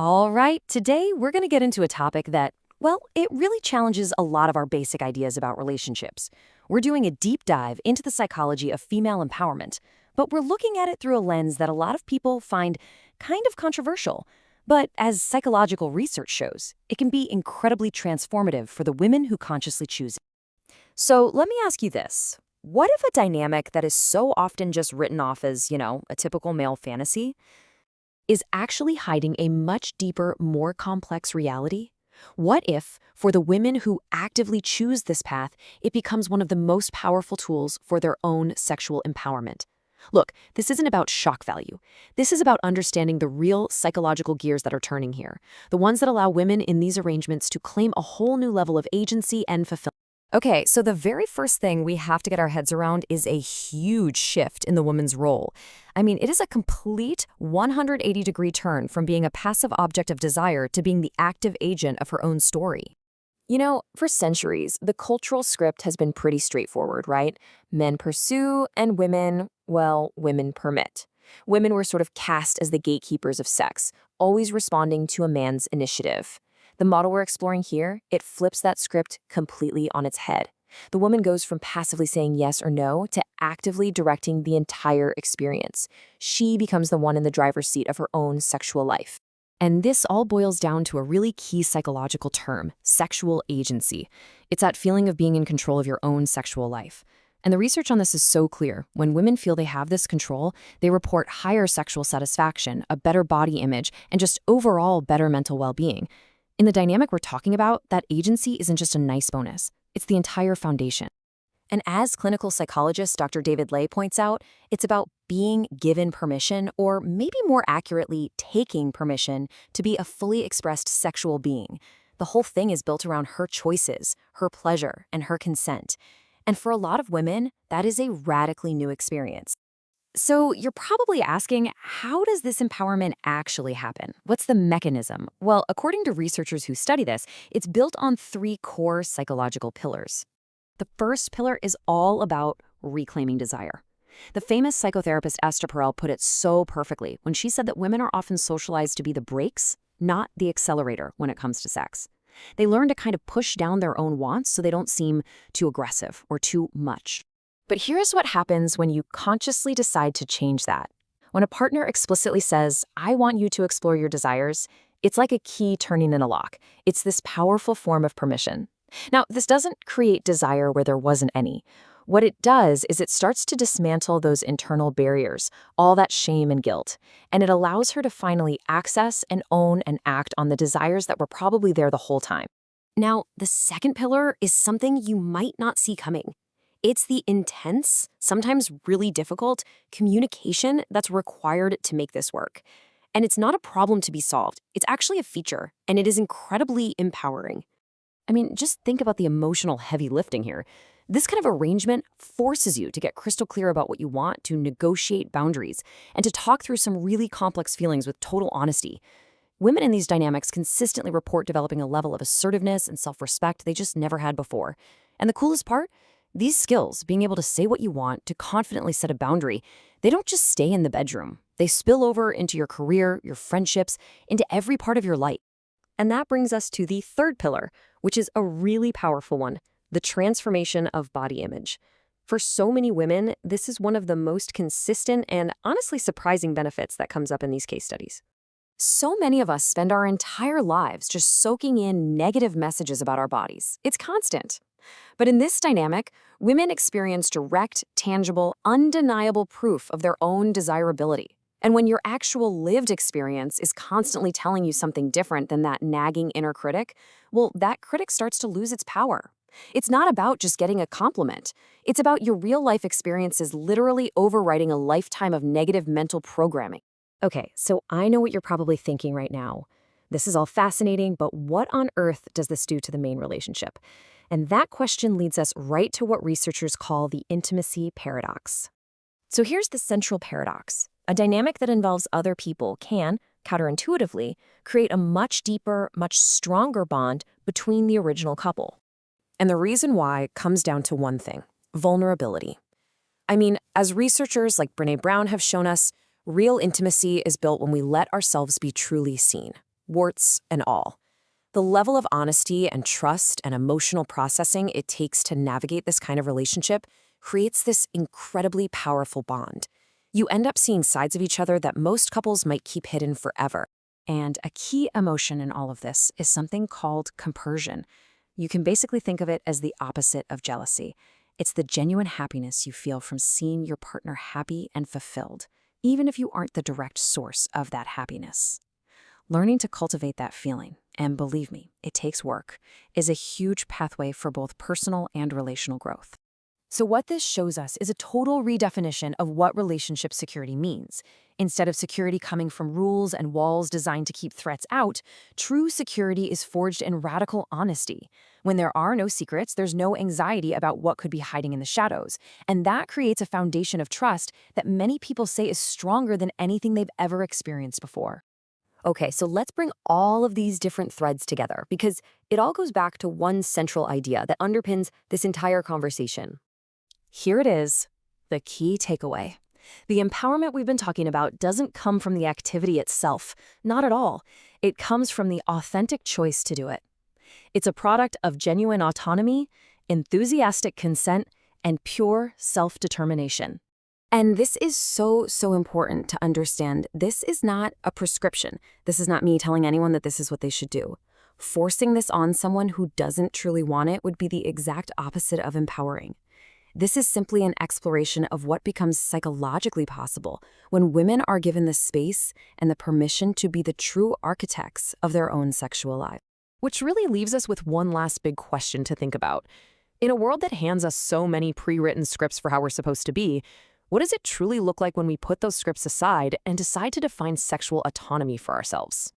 All right, today we're going to get into a topic that, well, it really challenges a lot of our basic ideas about relationships. We're doing a deep dive into the psychology of female empowerment, but we're looking at it through a lens that a lot of people find kind of controversial. But as psychological research shows, it can be incredibly transformative for the women who consciously choose it. So let me ask you this. What if a dynamic that is so often just written off as, a typical male fantasy, is actually hiding a much deeper, more complex reality? What if, for the women who actively choose this path, it becomes one of the most powerful tools for their own sexual empowerment? Look, this isn't about shock value. This is about understanding the real psychological gears that are turning here, the ones that allow women in these arrangements to claim a whole new level of agency and fulfillment. Okay, so the very first thing we have to get our heads around is a huge shift in the woman's role. I mean, it is a complete 180-degree turn from being a passive object of desire to being the active agent of her own story. For centuries, the cultural script has been pretty straightforward, right? Men pursue and women permit. Women were sort of cast as the gatekeepers of sex, always responding to a man's initiative. The model we're exploring here, it flips that script completely on its head. The woman goes from passively saying yes or no to actively directing the entire experience. She becomes the one in the driver's seat of her own sexual life. And this all boils down to a really key psychological term, sexual agency. It's that feeling of being in control of your own sexual life. And the research on this is so clear. When women feel they have this control, they report higher sexual satisfaction, a better body image, and just overall better mental well-being. In the dynamic we're talking about, that agency isn't just a nice bonus. It's the entire foundation. And as clinical psychologist Dr. David Ley points out, it's about being given permission, or maybe more accurately, taking permission to be a fully expressed sexual being. The whole thing is built around her choices, her pleasure, and her consent. And for a lot of women, that is a radically new experience. So you're probably asking, how does this empowerment actually happen? What's the mechanism? Well, according to researchers who study this, it's built on three core psychological pillars. The first pillar is all about reclaiming desire. The famous psychotherapist Esther Perel put it so perfectly when she said that women are often socialized to be the brakes, not the accelerator when it comes to sex. They learn to kind of push down their own wants so they don't seem too aggressive or too much. But here's what happens when you consciously decide to change that. When a partner explicitly says, "I want you to explore your desires," it's like a key turning in a lock. It's this powerful form of permission. Now, this doesn't create desire where there wasn't any. What it does is it starts to dismantle those internal barriers, all that shame and guilt, and it allows her to finally access and own and act on the desires that were probably there the whole time. Now, the second pillar is something you might not see coming. It's the intense, sometimes really difficult, communication that's required to make this work. And it's not a problem to be solved. It's actually a feature, and it is incredibly empowering. I mean, just think about the emotional heavy lifting here. This kind of arrangement forces you to get crystal clear about what you want, to negotiate boundaries, and to talk through some really complex feelings with total honesty. Women in these dynamics consistently report developing a level of assertiveness and self-respect they just never had before. And the coolest part? These skills, being able to say what you want, to confidently set a boundary, they don't just stay in the bedroom. They spill over into your career, your friendships, into every part of your life. And that brings us to the third pillar, which is a really powerful one, the transformation of body image. For so many women, this is one of the most consistent and honestly surprising benefits that comes up in these case studies. So many of us spend our entire lives just soaking in negative messages about our bodies. It's constant. But in this dynamic, women experience direct, tangible, undeniable proof of their own desirability. And when your actual lived experience is constantly telling you something different than that nagging inner critic, well, that critic starts to lose its power. It's not about just getting a compliment. It's about your real-life experiences literally overwriting a lifetime of negative mental programming. Okay, so I know what you're probably thinking right now. This is all fascinating, but what on earth does this do to the main relationship? And that question leads us right to what researchers call the intimacy paradox. So here's the central paradox. A dynamic that involves other people can, counterintuitively, create a much deeper, much stronger bond between the original couple. And the reason why comes down to one thing: vulnerability. I mean, as researchers like Brené Brown have shown us, real intimacy is built when we let ourselves be truly seen. warts and all. The level of honesty and trust and emotional processing it takes to navigate this kind of relationship creates this incredibly powerful bond. You end up seeing sides of each other that most couples might keep hidden forever. And a key emotion in all of this is something called compersion. You can basically think of it as the opposite of jealousy. It's the genuine happiness you feel from seeing your partner happy and fulfilled, even if you aren't the direct source of that happiness. Learning to cultivate that feeling, and believe me, it takes work, is a huge pathway for both personal and relational growth. So what this shows us is a total redefinition of what relationship security means. Instead of security coming from rules and walls designed to keep threats out, true security is forged in radical honesty. When there are no secrets, there's no anxiety about what could be hiding in the shadows. And that creates a foundation of trust that many people say is stronger than anything they've ever experienced before. Okay, so let's bring all of these different threads together because it all goes back to one central idea that underpins this entire conversation. Here it is, the key takeaway. The empowerment we've been talking about doesn't come from the activity itself, not at all. It comes from the authentic choice to do it. It's a product of genuine autonomy, enthusiastic consent, and pure self-determination. And this is so important to understand. This is not a prescription. This is not me telling anyone that this is what they should do. Forcing this on someone who doesn't truly want it would be the exact opposite of empowering. This is simply an exploration of what becomes psychologically possible when women are given the space and the permission to be the true architects of their own sexual life. Which really leaves us with one last big question to think about. In a world that hands us so many pre-written scripts for how we're supposed to be, what does it truly look like when we put those scripts aside and decide to define sexual autonomy for ourselves?